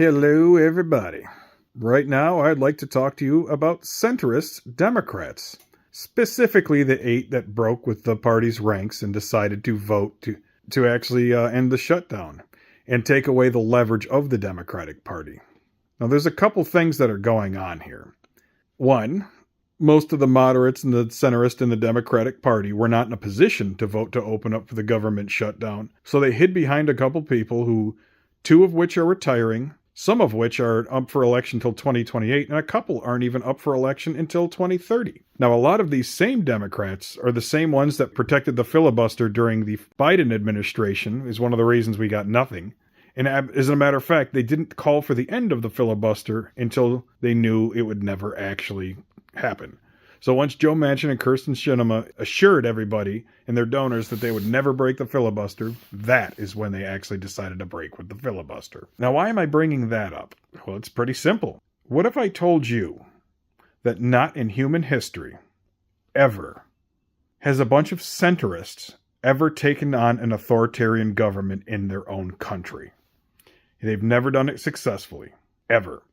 Hello, everybody. Right now, I'd like to talk to you about centrist Democrats, specifically the 8 that broke with the party's ranks and decided to vote to actually end the shutdown and take away the leverage of the Democratic Party. Now, there's a couple things that are going on here. One, most of the moderates and the centrists in the Democratic Party were not in a position to vote to open up for the government shutdown, so they hid behind a couple people who, 2 of which are retiring, some of which are up for election until 2028, and a couple aren't even up for election until 2030. Now, a lot of these same Democrats are the same ones that protected the filibuster during the Biden administration, is one of the reasons we got nothing. And as a matter of fact, they didn't call for the end of the filibuster until they knew it would never actually happen. So once Joe Manchin and Kyrsten Sinema assured everybody and their donors that they would never break the filibuster, that is when they actually decided to break with the filibuster. Now, why am I bringing that up? Well, it's pretty simple. What if I told you that not in human history, ever, has a bunch of centrists ever taken on an authoritarian government in their own country? They've never done it successfully, ever.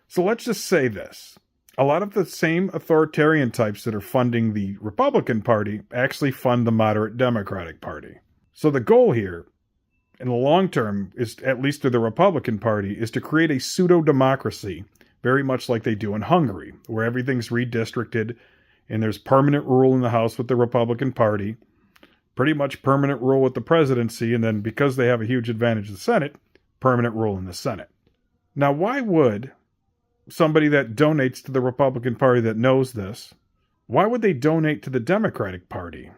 So let's just say this. A lot of the same authoritarian types that are funding the Republican Party actually fund the moderate Democratic Party. So the goal here, in the long term, is, at least through the Republican Party, is to create a pseudo-democracy, very much like they do in Hungary, where everything's redistricted and there's permanent rule in the House with the Republican Party, pretty much permanent rule with the presidency, and then because they have a huge advantage in the Senate, permanent rule in the Senate. Now, why would somebody that donates to the Republican Party that knows this, why would they donate to the Democratic Party?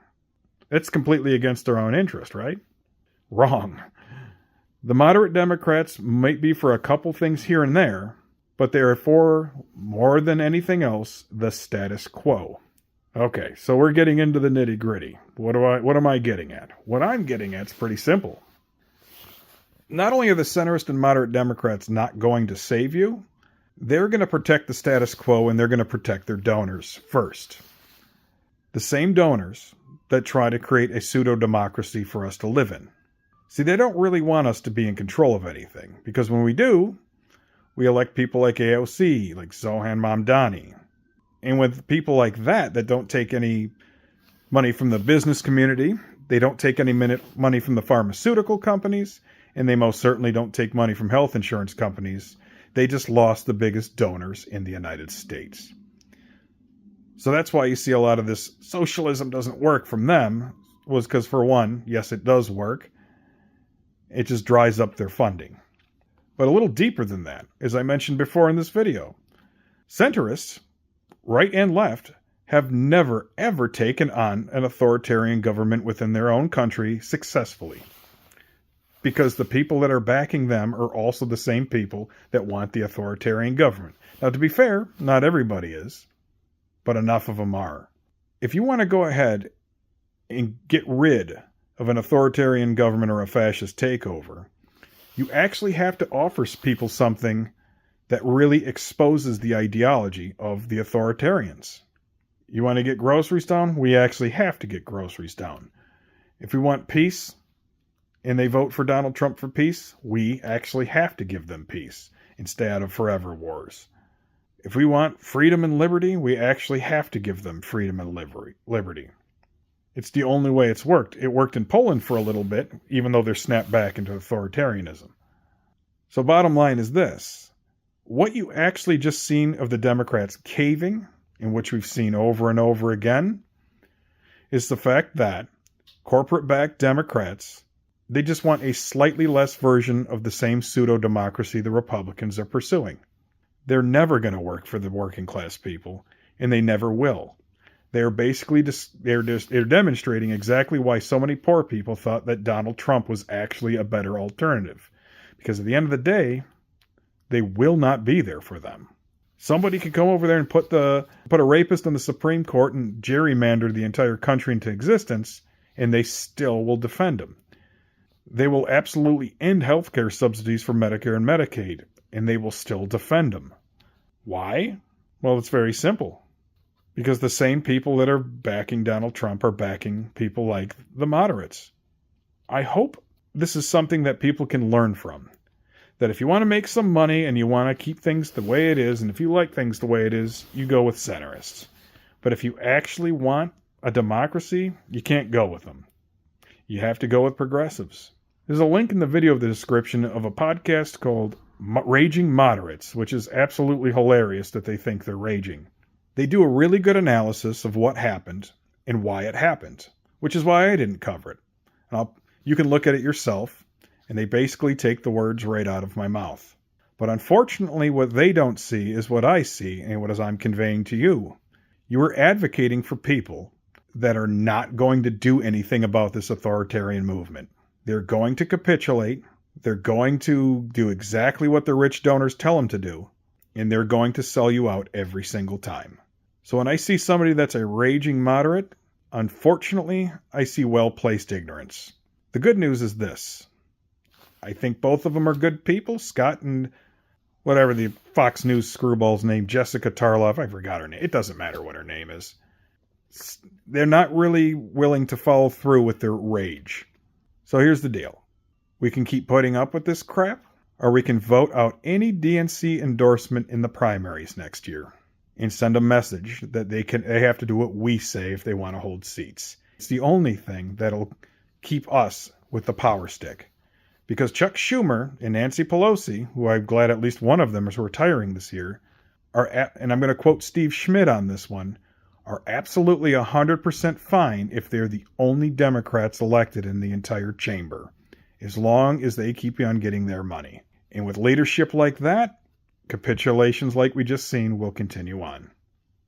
That's completely against their own interest, right? Wrong. The moderate Democrats might be for a couple things here and there, but they are for, more than anything else, the status quo. Okay, so we're getting into the nitty-gritty. What am I getting at? What I'm getting at is pretty simple. Not only are the centrist and moderate Democrats not going to save you, they're going to protect the status quo and they're going to protect their donors first. The same donors that try to create a pseudo-democracy for us to live in. See, they don't really want us to be in control of anything, because when we do, we elect people like AOC, like Zohan Mamdani. And with people like that don't take any money from the business community, they don't take any money from the pharmaceutical companies, and they most certainly don't take money from health insurance companies. They just lost the biggest donors in the United States. So that's why you see a lot of this socialism doesn't work from them, was because, for one, yes, it does work. It just dries up their funding. But a little deeper than that, as I mentioned before in this video, centrists, right and left, have never, ever taken on an authoritarian government within their own country successfully. Because the people that are backing them are also the same people that want the authoritarian government. Now, to be fair, not everybody is, but enough of them are. If you want to go ahead and get rid of an authoritarian government or a fascist takeover, you actually have to offer people something that really exposes the ideology of the authoritarians. You want to get groceries down? We actually have to get groceries down. If we want peace, and they vote for Donald Trump for peace, we actually have to give them peace instead of forever wars. If we want freedom and liberty, we actually have to give them freedom and liberty. It's the only way it's worked. It worked in Poland for a little bit, even though they're snapped back into authoritarianism. So bottom line is this. What you actually just seen of the Democrats caving, in which we've seen over and over again, is the fact that corporate-backed Democrats, they just want a slightly less version of the same pseudo-democracy the Republicans are pursuing. They're never going to work for the working class people, and they never will. They're basically they're demonstrating exactly why so many poor people thought that Donald Trump was actually a better alternative. Because at the end of the day, they will not be there for them. Somebody could come over there and put a rapist on the Supreme Court and gerrymander the entire country into existence, and they still will defend him. They will absolutely end healthcare subsidies for Medicare and Medicaid, and they will still defend them. Why? Well, it's very simple. Because the same people that are backing Donald Trump are backing people like the moderates. I hope this is something that people can learn from. that if you want to make some money and you want to keep things the way it is, and if you like things the way it is, you go with centrists. But if you actually want a democracy, you can't go with them. You have to go with progressives. There's a link in the video of the description of a podcast called Raging Moderates, which is absolutely hilarious that they think they're raging. They do a really good analysis of what happened and why it happened, which is why I didn't cover it. You can look at it yourself, and they basically take the words right out of my mouth. But unfortunately, what they don't see is what I see and what I'm conveying to you. You are advocating for people that are not going to do anything about this authoritarian movement. They're going to capitulate. They're going to do exactly what their rich donors tell them to do, and they're going to sell you out every single time. So when I see somebody that's a raging moderate, unfortunately, I see well-placed ignorance. The good news is this. I think both of them are good people. Scott and whatever the Fox News screwball's name, Jessica Tarlov, I forgot her name. It doesn't matter what her name is. They're not really willing to follow through with their rage. So here's the deal. We can keep putting up with this crap, or we can vote out any DNC endorsement in the primaries next year and send a message that they have to do what we say if they want to hold seats. It's the only thing that'll keep us with the power stick. Because Chuck Schumer and Nancy Pelosi, who I'm glad at least one of them is retiring this year, and I'm going to quote Steve Schmidt on this one, are absolutely 100% fine if they're the only Democrats elected in the entire chamber, as long as they keep on getting their money. And with leadership like that, capitulations like we just seen will continue on.